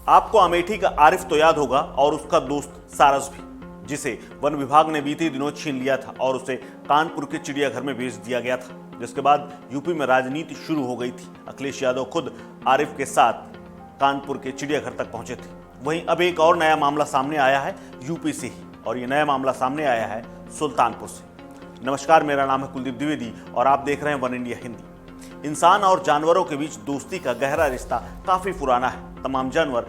आपको अमेठी का आरिफ तो याद होगा और उसका दोस्त सारस भी, जिसे वन विभाग ने बीते दिनों छीन लिया था और उसे कानपुर के चिड़ियाघर में भेज दिया गया था, जिसके बाद यूपी में राजनीति शुरू हो गई थी। अखिलेश यादव खुद आरिफ के साथ कानपुर के चिड़ियाघर तक पहुंचे थे। वहीं अब एक और नया मामला सामने आया है यूपी से ही, और ये नया मामला सामने आया है सुल्तानपुर से। नमस्कार, मेरा नाम है कुलदीप द्विवेदी और आप देख रहे हैं वन इंडिया हिंदी। इंसान और जानवरों के बीच दोस्ती का गहरा रिश्ता काफी पुराना है। तमाम जानवर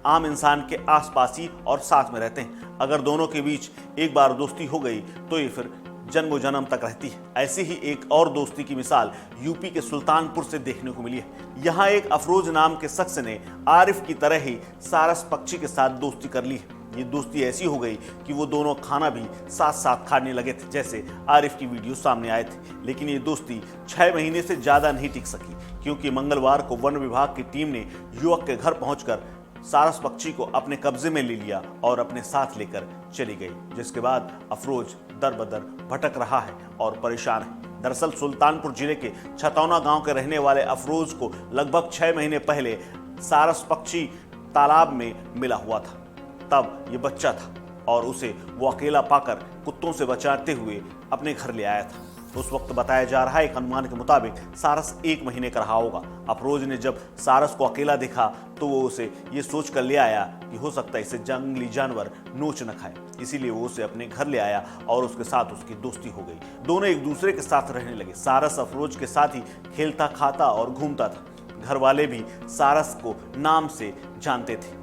आम इंसान के आसपास ही और साथ में रहते हैं। अगर दोनों के बीच एक बार दोस्ती हो गई तो ये फिर जन्मों जन्म तक रहती है। ऐसी ही एक और दोस्ती की मिसाल यूपी के सुल्तानपुर से देखने को मिली है। यहाँ एक अफरोज नाम के शख्स ने आरिफ की तरह ही सारस पक्षी के साथ दोस्ती कर ली है। ये दोस्ती ऐसी हो गई कि वो दोनों खाना भी साथ साथ खाने लगे थे, जैसे आरिफ की वीडियो सामने आए थे। लेकिन ये दोस्ती 6 महीने से ज्यादा नहीं टिक सकी, क्योंकि मंगलवार को वन विभाग की टीम ने युवक के घर पहुंचकर सारस पक्षी को अपने कब्जे में ले लिया और अपने साथ लेकर चली गई, जिसके बाद अफरोज दर बदर भटक रहा है और परेशान है। दरअसल सुल्तानपुर जिले के छतौना गांव के रहने वाले अफरोज को लगभग 6 महीने पहले सारस पक्षी तालाब में मिला हुआ था। तब ये बच्चा था और उसे वो अकेला पाकर कुत्तों से बचाते हुए अपने घर ले आया था। उस वक्त बताया जा रहा है, एक अनुमान के मुताबिक सारस 1 महीने का रहा होगा। अफरोज ने जब सारस को अकेला देखा तो वो उसे ये सोच कर ले आया कि हो सकता है इसे जंगली जानवर नोच न खाए, इसीलिए वो उसे अपने घर ले आया और उसके साथ उसकी दोस्ती हो गई। दोनों एक दूसरे के साथ रहने लगे। सारस अफरोज के साथ ही खेलता, खाता और घूमता था। घर वाले भी सारस को नाम से जानते थे।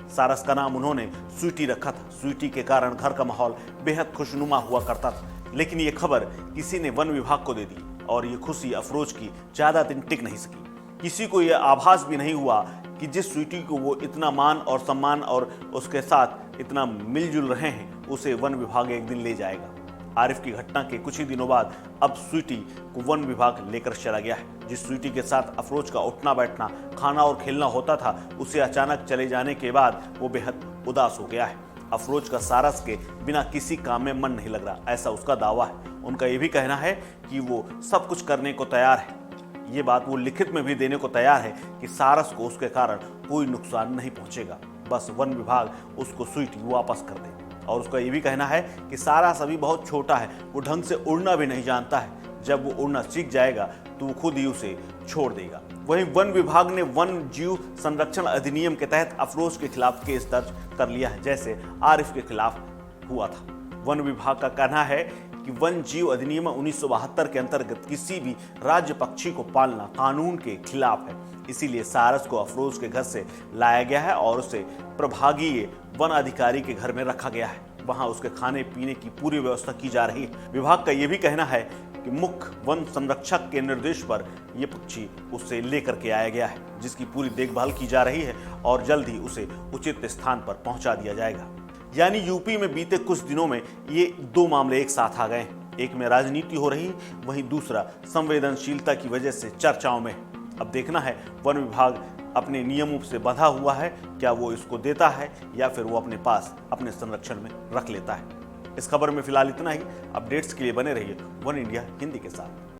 सारस का नाम उन्होंने स्वीटी रखा था। स्वीटी के कारण घर का माहौल बेहद खुशनुमा हुआ करता था। लेकिन ये खबर किसी ने वन विभाग को दे दी और ये खुशी अफरोज की ज्यादा दिन टिक नहीं सकी। किसी को यह आभास भी नहीं हुआ कि जिस स्वीटी को वो इतना मान और सम्मान और उसके साथ इतना मिलजुल रहे हैं, उसे वन विभाग एक दिन ले जाएगा। आरिफ की घटना के कुछ ही दिनों बाद अब स्वीटी को वन विभाग लेकर चला गया है। जिस स्वीटी के साथ अफरोज का उठना बैठना, खाना और खेलना होता था, उसे अचानक चले जाने के बाद वो बेहद उदास हो गया है। अफरोज का सारस के बिना किसी काम में मन नहीं लग रहा, ऐसा उसका दावा है। उनका ये भी कहना है कि वो सब कुछ करने को तैयार है। ये बात वो लिखित में भी देने को तैयार है कि सारस को उसके कारण कोई नुकसान नहीं पहुंचेगा, बस वन विभाग उसको स्वीटी वापस कर दे। और उसका ये भी कहना है कि सारस अभी बहुत छोटा है, वो ढंग से उड़ना भी नहीं जानता है। जब वो उड़ना सीख जाएगा तो वो खुद ही उसे छोड़ देगा। वहीं वन विभाग ने वन जीव संरक्षण अधिनियम के तहत अफरोज के खिलाफ केस दर्ज कर लिया है, जैसे आरिफ के खिलाफ हुआ था। वन विभाग का कहना है कि वन जीव अधिनियम 1972 के अंतर्गत किसी भी राज्य पक्षी को पालना कानून के खिलाफ है। इसीलिए सारस को अफरोज के घर से लाया गया है और उसे प्रभागीय वन अधिकारी के घर में रखा गया है। वहां उसके खाने पीने की पूरी व्यवस्था की जा रही है। विभाग का यह भी कहना है कि मुख्य वन संरक्षक के निर्देश पर यह पक्षी उससे लेकर के आया गया है, जिसकी पूरी देखभाल की जा रही है और जल्द ही उसे उचित स्थान पर पहुंचा दिया जाएगा। यानी यूपी में बीते कुछ दिनों में ये 2 मामले एक साथ आ गए हैं। एक में राजनीति हो रही, वहीं दूसरा संवेदनशीलता की वजह से चर्चाओं में। अब देखना है वन विभाग अपने नियमों से बंधा हुआ है, क्या वो इसको देता है या फिर वो अपने पास अपने संरक्षण में रख लेता है। इस खबर में फिलहाल इतना ही। अपडेट्स के लिए बने रहिए वन इंडिया हिंदी के साथ।